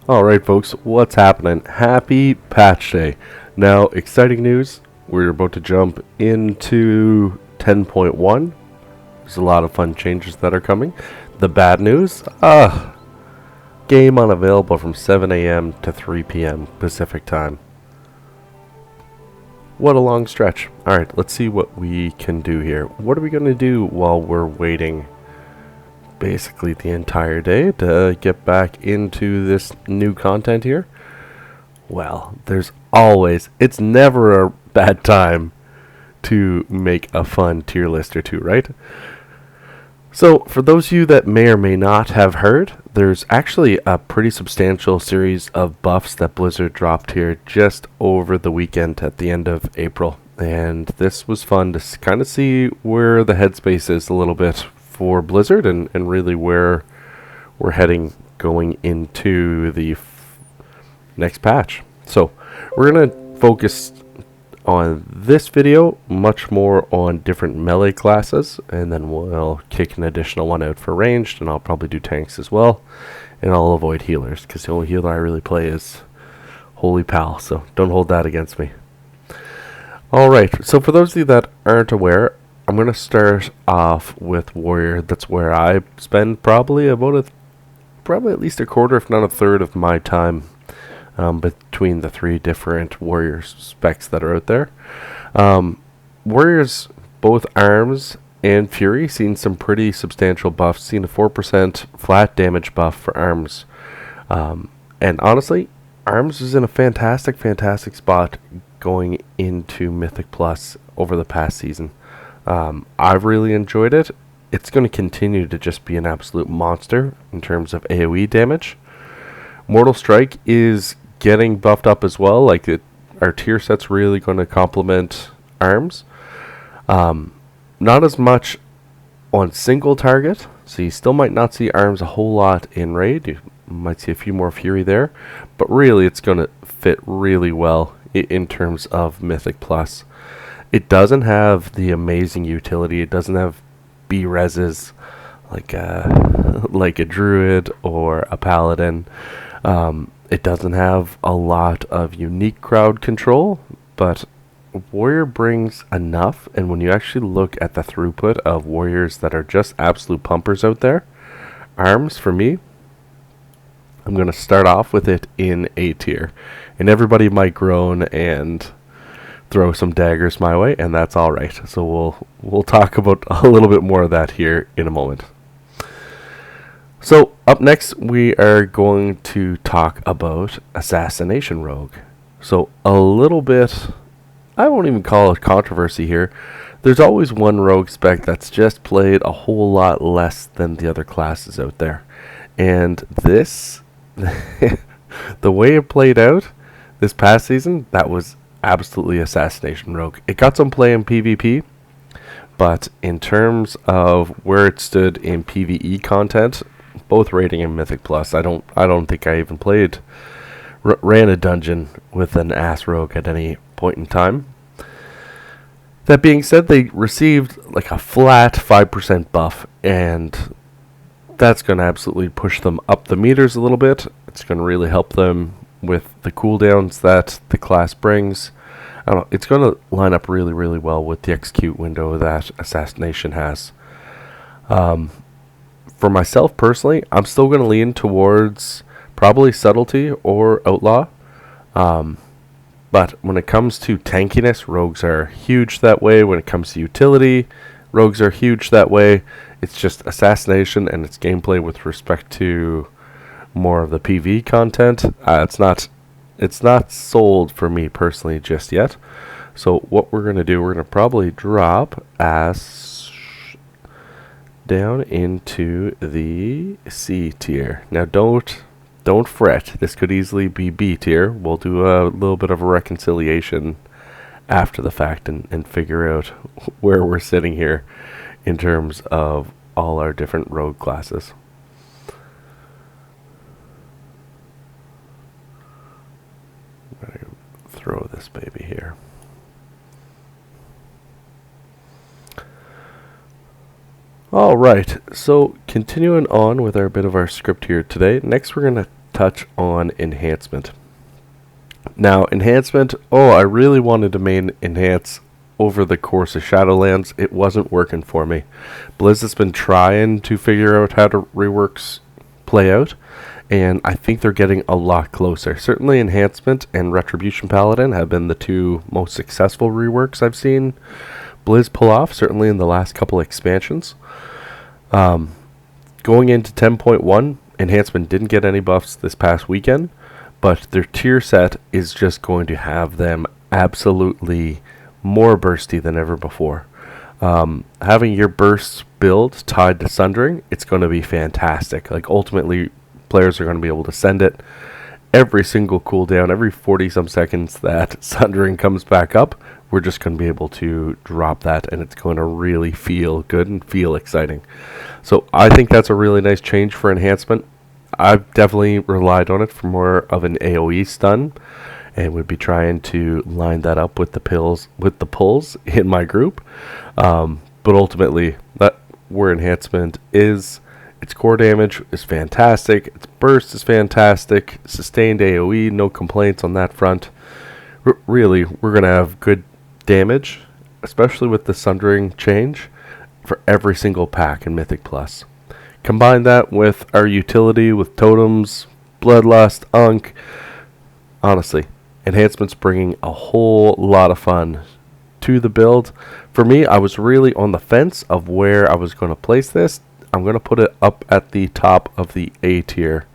Alright folks, what's happening? Happy patch day. Now, exciting news, we're about to jump into 10.1. There's a lot of fun changes that are coming. The bad news, game unavailable from 7 a.m. to 3 p.m. Pacific time. What a long stretch. Alright, let's see what we can do here. What are we going to do while we're waiting basically the entire day to get back into this new content here? Well, it's never a bad time to make a fun tier list or two, right? So, for those of you that may or may not have heard, there's actually a pretty substantial series of buffs that Blizzard dropped here just over the weekend at the end of April. And this was fun to kind of see where the headspace is a little bit for Blizzard and really where we're heading going into the next patch. So we're going to focus on this video much more on different melee classes, and then we'll kick an additional one out for ranged, and I'll probably do tanks as well, and I'll avoid healers because the only healer I really play is Holy Pal, so don't hold that against me. Alright, so for those of you that aren't aware, I'm going to start off with Warrior. That's where I spend probably at least a quarter, if not a third of my time between the three different Warrior specs that are out there. Warriors, both Arms and Fury, seen some pretty substantial buffs. Seen a 4% flat damage buff for Arms. And honestly, Arms is in a fantastic spot going into Mythic Plus over the past season. I've really enjoyed it. It's going to continue to just be an absolute monster in terms of AoE damage. Mortal Strike is getting buffed up as well. Our tier set's really going to complement Arms. Not as much on single target, so you still might not see Arms a whole lot in raid. You might see a few more Fury there, but really it's going to fit really well in terms of Mythic Plus. It doesn't have the amazing utility. It doesn't have B-reses like a druid or a paladin. It doesn't have a lot of unique crowd control, but Warrior brings enough. And when you actually look at the throughput of Warriors that are just absolute pumpers out there, Arms, for me, I'm going to start off with it in A tier. And everybody might groan and throw some daggers my way, and that's all right. So we'll talk about a little bit more of that here in a moment. So up next, we are going to talk about Assassination Rogue. So a little bit, I won't even call it controversy here. There's always one rogue spec that's just played a whole lot less than the other classes out there. And this, the way it played out this past season, that was absolutely Assassination Rogue. It got some play in PvP, but in terms of where it stood in PvE content, both rating and Mythic Plus, I don't think I even ran a dungeon with an ass rogue at any point in time. That being said, they received like a flat 5% buff, and that's going to absolutely push them up the meters a little bit. It's going to really help them with the cooldowns that the class brings. I don't know, it's going to line up really well with the execute window that Assassination has. For myself personally, I'm still going to lean towards probably Subtlety or Outlaw. But when it comes to tankiness, Rogues are huge that way. When it comes to utility, Rogues are huge that way. It's just Assassination and its gameplay with respect to more of the PvE content. It's not sold for me personally just yet. So what we're going to do, we're going to probably drop Ash down into the C tier. Now don't fret. This could easily be B tier. We'll do a little bit of a reconciliation after the fact and figure out where we're sitting here in terms of all our different rogue classes. Throw this baby here. Alright, so continuing on with our bit of our script here today. Next we're going to touch on enhancement. Now, enhancement, I really wanted to main enhance over the course of Shadowlands. It wasn't working for me. Blizz has been trying to figure out how to reworks play out, and I think they're getting a lot closer. Certainly Enhancement and Retribution Paladin have been the two most successful reworks I've seen Blizz pull off, certainly in the last couple expansions. Going into 10.1, Enhancement didn't get any buffs this past weekend, but their tier set is just going to have them absolutely more bursty than ever before. Having your bursts build tied to Sundering, it's going to be fantastic. Like, ultimately, players are going to be able to send it every single cooldown, every 40 some seconds that Sundering comes back up. We're just going to be able to drop that, and it's going to really feel good and feel exciting. So I think that's a really nice change for Enhancement. I've definitely relied on it for more of an AoE stun, and would be trying to line that up with the pulls in my group. But ultimately, that where Enhancement is, its core damage is fantastic, its burst is fantastic, sustained AoE, no complaints on that front. Really, we're going to have good damage, especially with the Sundering change, for every single pack in Mythic Plus. Combine that with our utility with totems, bloodlust, unk. Honestly, Enhancement's bringing a whole lot of fun to the build. For me, I was really on the fence of where I was going to place this. I'm going to put it up at the top of the A tier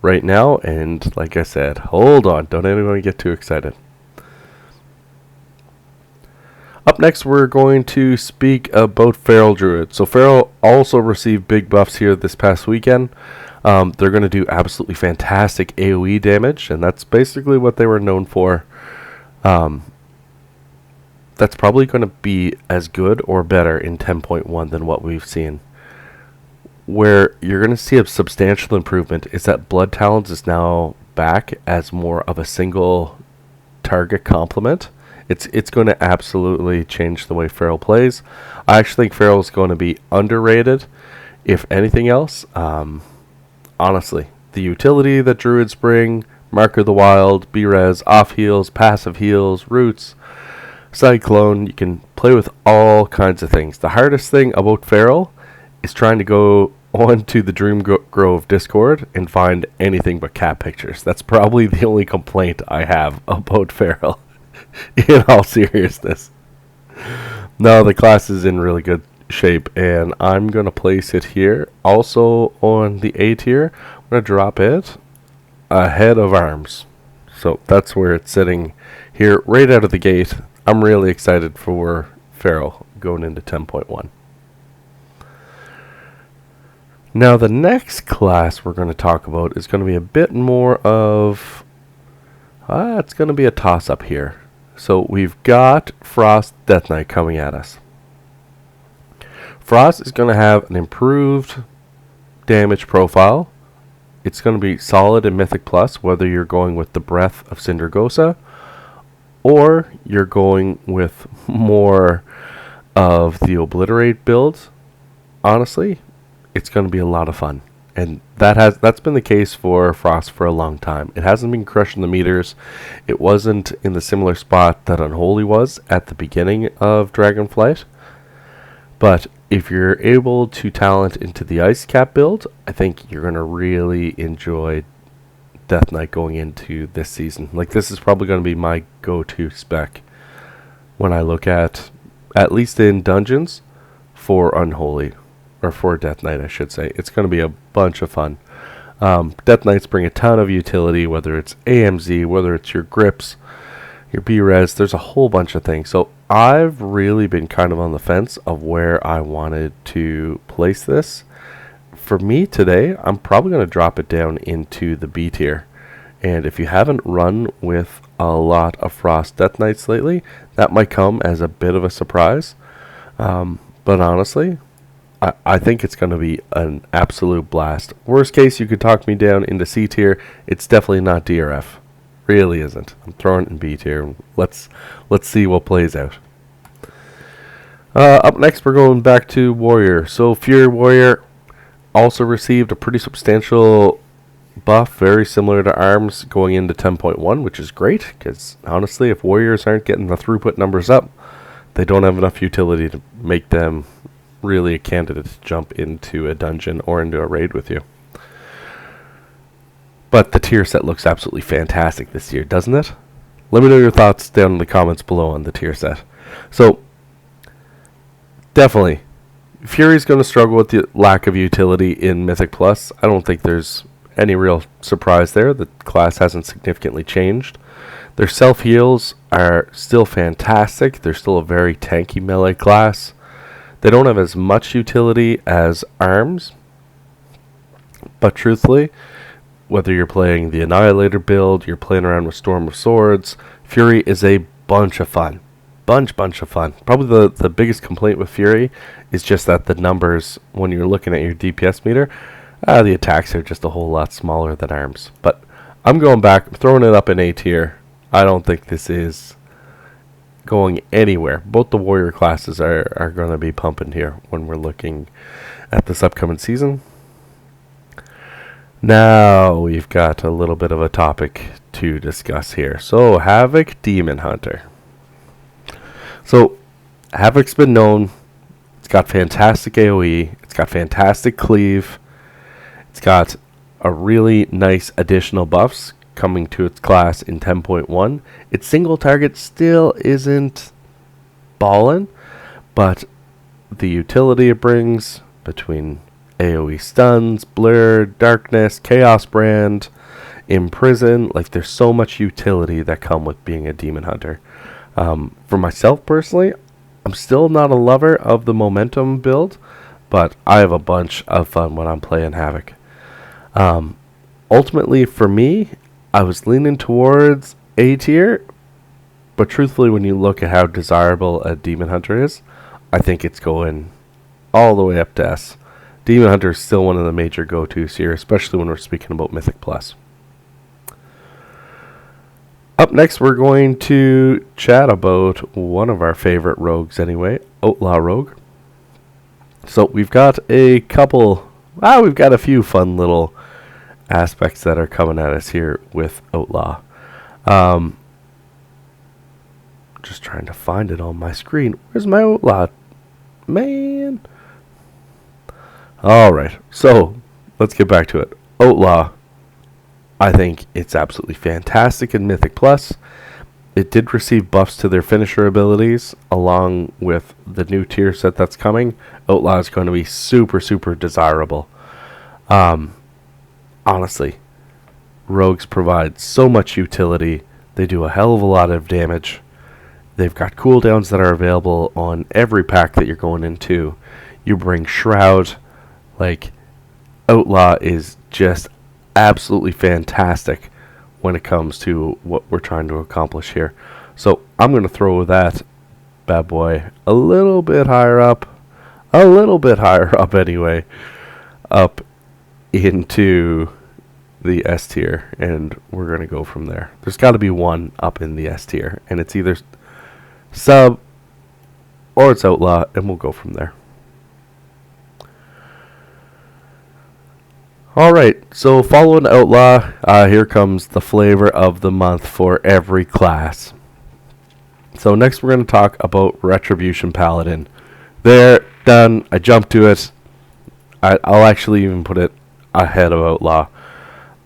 right now, and like I said, hold on, don't anyone get too excited. Up next, we're going to speak about Feral Druid. So Feral also received big buffs here this past weekend. They're going to do absolutely fantastic AoE damage, and that's basically what they were known for. That's probably going to be as good or better in 10.1 than what we've seen. Where you're going to see a substantial improvement is that Blood Talons is now back as more of a single target complement. It's going to absolutely change the way Feral plays. I actually think Feral is going to be underrated, if anything else. Honestly, the utility that Druids bring, Mark of the Wild, B-Res, off heals, passive heals, roots, Cyclone, you can play with all kinds of things. The hardest thing about Feral is trying to go onto the Dream Grove Discord and find anything but cat pictures. That's probably the only complaint I have about Feral. In all seriousness. No, the class is in really good shape, and I'm going to place it here. Also on the A tier, I'm going to drop it ahead of Arms. So that's where it's sitting here right out of the gate. I'm really excited for Feral going into 10.1. Now the next class we're going to talk about is going to be a bit more of... it's going to be a toss-up here. So we've got Frost Death Knight coming at us. Frost is going to have an improved damage profile. It's going to be solid in Mythic Plus, whether you're going with the Breath of Sindragosa or you're going with more of the Obliterate build. Honestly, it's going to be a lot of fun. And that's been the case for Frost for a long time. It hasn't been crushing the meters. It wasn't in the similar spot that Unholy was at the beginning of Dragonflight. But if you're able to talent into the Ice Cap build, I think you're going to really enjoy Death Knight going into this season. Like, this is probably going to be my go-to spec when I look at least in dungeons, for Unholy. Or for Death Knight, I should say. It's going to be a bunch of fun. Death Knights bring a ton of utility, whether it's AMZ, whether it's your grips, your B-Res. There's a whole bunch of things. So I've really been kind of on the fence of where I wanted to place this. For me today, I'm probably going to drop it down into the B tier. And if you haven't run with a lot of Frost Death Knights lately, that might come as a bit of a surprise. But honestly, I think it's going to be an absolute blast. Worst case, you could talk me down into C tier. It's definitely not DRF. Really isn't. I'm throwing it in B tier. Let's see what plays out. Up next, we're going back to Warrior. So Fury Warrior also received a pretty substantial buff, very similar to arms going into 10.1, which is great, because honestly, if warriors aren't getting the throughput numbers up, they don't have enough utility to make them really a candidate to jump into a dungeon or into a raid with you. But the tier set looks absolutely fantastic this year, doesn't it? Let me know your thoughts down in the comments below on the tier set. So, definitely, Fury's going to struggle with the lack of utility in Mythic Plus. I don't think there's any real surprise there. The class hasn't significantly changed. Their self-heals are still fantastic. They're still a very tanky melee class. They don't have as much utility as arms. But truthfully, whether you're playing the Annihilator build, you're playing around with Storm of Swords, Fury is a bunch of fun. Bunch of fun. Probably the biggest complaint with Fury is just that the numbers, when you're looking at your DPS meter, the attacks are just a whole lot smaller than arms. But I'm going back, I'm throwing it up in A tier. I don't think this is going anywhere. Both the warrior classes are going to be pumping here when we're looking at this upcoming season. Now we've got a little bit of a topic to discuss here. So Havoc Demon Hunter. So Havoc's been known. It's got fantastic AoE. It's got fantastic cleave. It's got a really nice additional buffs coming to its class in 10.1. Its single target still isn't ballin', but the utility it brings between AoE stuns, blur, darkness, chaos brand, imprison, like there's so much utility that come with being a demon hunter. For myself personally, I'm still not a lover of the momentum build, but I have a bunch of fun when I'm playing Havoc. Ultimately, for me, I was leaning towards A tier, but truthfully, when you look at how desirable a Demon Hunter is, I think it's going all the way up to S. Demon Hunter is still one of the major go-tos here, especially when we're speaking about Mythic Plus. Up next, we're going to chat about one of our favorite rogues anyway, Outlaw Rogue. So we've got a few fun little aspects that are coming at us here with Outlaw. Just trying to find it on my screen. Where's my Outlaw? Man. Alright, so let's get back to it. Outlaw. I think it's absolutely fantastic in Mythic Plus. It did receive buffs to their finisher abilities, along with the new tier set that's coming. Outlaw is going to be super, super desirable. Honestly, rogues provide so much utility. They do a hell of a lot of damage. They've got cooldowns that are available on every pack that you're going into. You bring Shroud. Like, Outlaw is just absolutely fantastic when it comes to what we're trying to accomplish here. So I'm going to throw that bad boy a little bit higher up anyway, up into the S tier, and we're going to go from there. There's got to be one up in the S tier, and it's either sub or it's Outlaw, and we'll go from there. Alright, so following Outlaw, here comes the flavor of the month for every class. So next we're going to talk about Retribution Paladin. There, done, I jumped to it. I'll actually even put it ahead of Outlaw.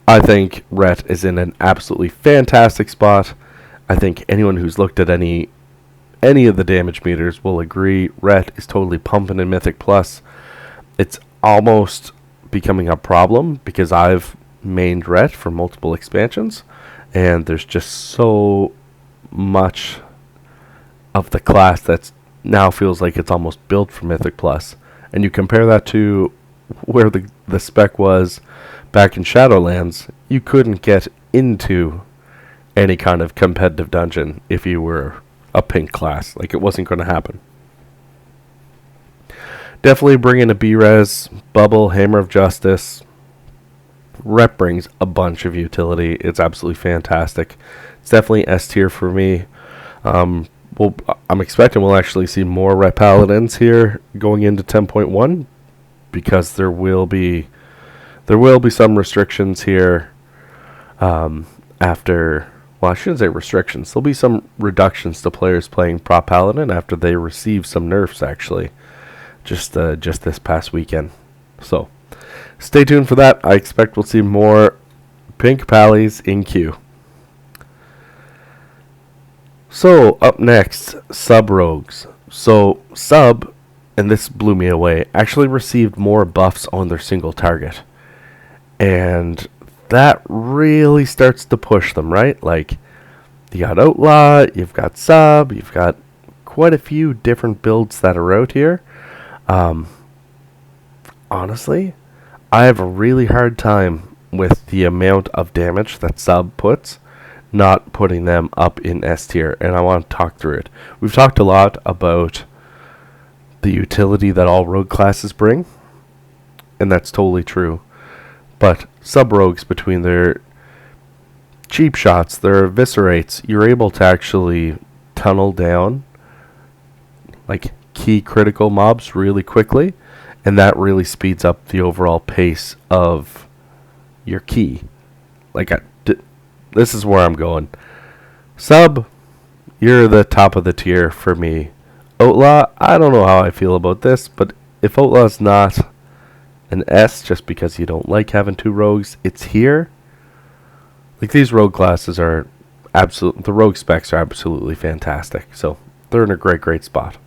I think Ret is in an absolutely fantastic spot. I think anyone who's looked at any of the damage meters will agree Ret is totally pumping in Mythic Plus. It's almost becoming a problem because I've mained Ret for multiple expansions, and there's just so much of the class that now feels like it's almost built for Mythic Plus. And you compare that to where the spec was back in Shadowlands, you couldn't get into any kind of competitive dungeon if you were a pink class. Like, it wasn't going to happen. Definitely bring in a B-Res, Bubble, Hammer of Justice. Rep brings a bunch of utility. It's absolutely fantastic. It's definitely S tier for me. I'm expecting we'll actually see more Rep Paladins here going into 10.1, because there will be There will be some restrictions here after... Well, I shouldn't say restrictions. There'll be some reductions to players playing Prop Paladin after they receive some nerfs, actually. Just this past weekend. So, stay tuned for that. I expect we'll see more pink pallies in queue. So, up next, Sub Rogues. So, Sub, and this blew me away, actually received more buffs on their single target. And that really starts to push them, right? Like, you got Outlaw, you've got Sub, you've got quite a few different builds that are out here. Honestly, I have a really hard time with the amount of damage that Sub puts, not putting them up in S tier, and I want to talk through it. We've talked a lot about the utility that all rogue classes bring, and that's totally true. But Sub Rogues, between their cheap shots, their eviscerates, you're able to actually tunnel down like key critical mobs really quickly, and that really speeds up the overall pace of your key. Like, this is where I'm going. Sub, you're the top of the tier for me. Outlaw, I don't know how I feel about this, but if Outlaw's not an S just because you don't like having two rogues, it's here. Like, these rogue classes are the rogue specs are absolutely fantastic. So they're in a great spot.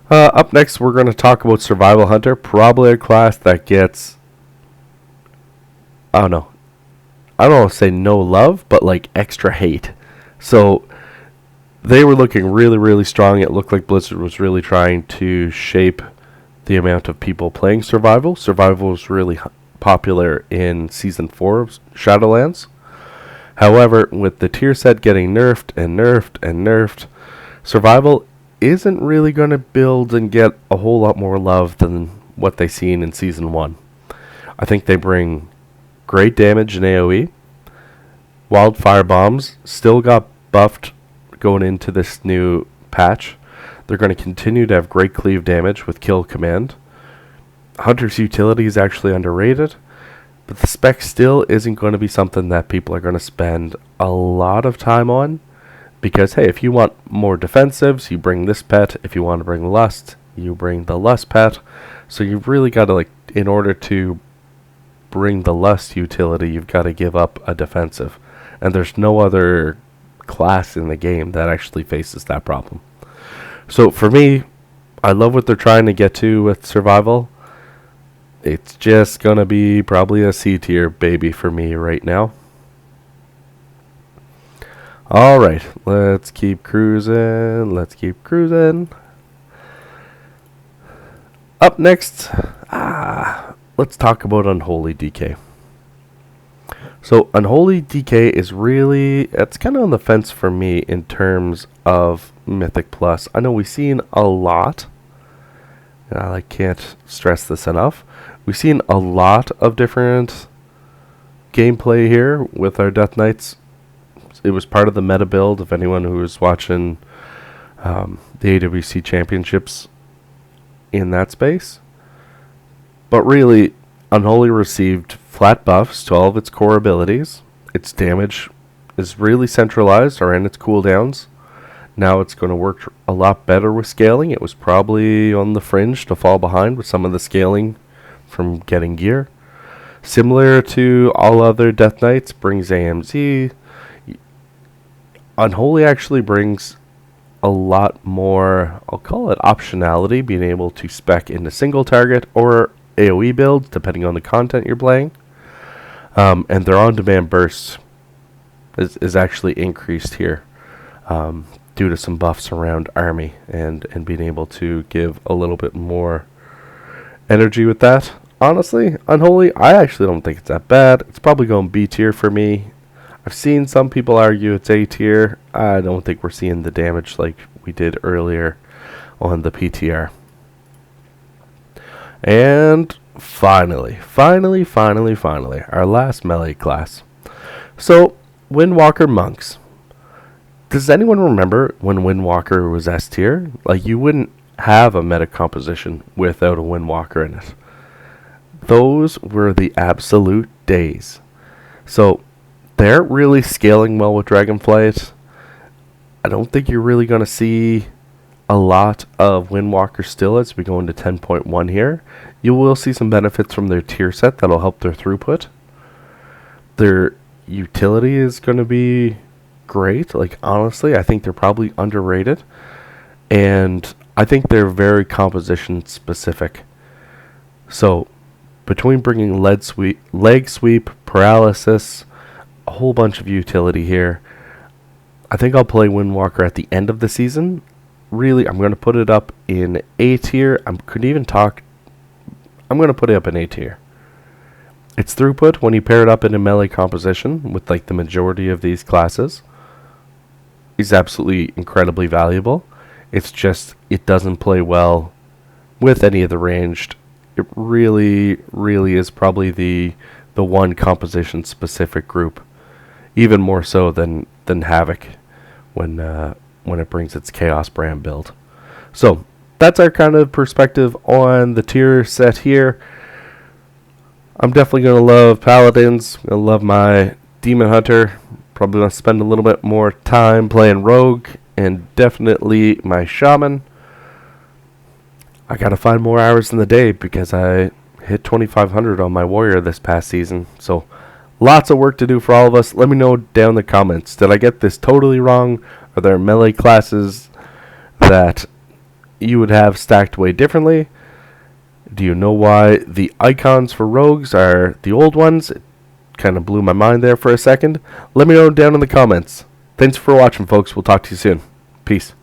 Up next, we're going to talk about Survival Hunter, probably a class that gets, I don't want to say no love, but like extra hate. So they were looking really strong. It looked like Blizzard was really trying to shape the amount of people playing Survival. Survival was really popular in Season 4 of Shadowlands. However, with the tier set getting nerfed, Survival isn't really going to build and get a whole lot more love than what they seen in Season 1. I think they bring great damage in AoE. Wildfire bombs still got buffed going into this new patch. They're going to continue to have great cleave damage with kill command. Hunter's utility is actually underrated, but the spec still isn't going to be something that people are going to spend a lot of time on, because hey, if you want more defensives, you bring this pet. If you want to bring Lust, you bring the Lust pet. So you've really got to, like, in order to bring the Lust utility, you've got to give up a defensive. And there's no other class in the game that actually faces that problem. So for me, I love what they're trying to get to with Survival. It's just going to be probably a C tier baby for me right now. Alright, let's keep cruising. Up next, let's talk about Unholy DK. So Unholy DK is really, it's kind of on the fence for me in terms of Mythic Plus. I know we've seen a lot, and I can't stress this enough. We've seen a lot of different gameplay here with our Death Knights. It was part of the meta build, if anyone who was watching the AWC Championships in that space. But really, Unholy received flat buffs to all of its core abilities. Its damage is really centralized around its cooldowns. Now it's going to work a lot better with scaling. It was probably on the fringe to fall behind with some of the scaling from getting gear. Similar to all other Death Knights, brings AMZ. Unholy actually brings a lot more, I'll call it optionality, being able to spec into single target or AoE builds, depending on the content you're playing. And their on-demand bursts is actually increased here due to some buffs around army and being able to give a little bit more energy with that. Honestly, Unholy, I actually don't think it's that bad. It's probably going B tier for me. I've seen some people argue it's A tier. I don't think we're seeing the damage like we did earlier on the PTR. And finally, our last melee class. So, Windwalker Monks. Does anyone remember when Windwalker was S tier? Like, you wouldn't have a meta composition without a Windwalker in it. those were the absolute days. So they aren't really scaling well with Dragonflight. I don't think you're really going to see a lot of Windwalker still as we go into 10.1 here. You will see some benefits from their tier set that'll help their throughput. Their utility is going to be great. Like, honestly, I think they're probably underrated. And I think they're very composition specific. So, between bringing leg sweep, paralysis, a whole bunch of utility here, I think I'll play Windwalker at the end of the season. Really, I'm going to put it up in A tier. I'm going to put it up in A tier. Its throughput, when you pair it up in a melee composition with like the majority of these classes, is absolutely incredibly valuable. It's just, it doesn't play well with any of the ranged. It really, really is probably the one composition specific group, even more so than Havoc when it brings its Chaos brand build. So that's our kind of perspective on the tier set here. I'm definitely going to love Paladins. Going to love my Demon Hunter. Probably going to spend a little bit more time playing Rogue. And definitely my Shaman. I got to find more hours in the day because I hit 2,500 on my Warrior this past season. So lots of work to do for all of us. Let me know down in the comments. Did I get this totally wrong? Are there melee classes that you would have stacked way differently? Do you know why the icons for rogues are the old ones? It kind of blew my mind there for a second. Let me know down in the comments. Thanks for watching, folks. We'll talk to you soon. Peace.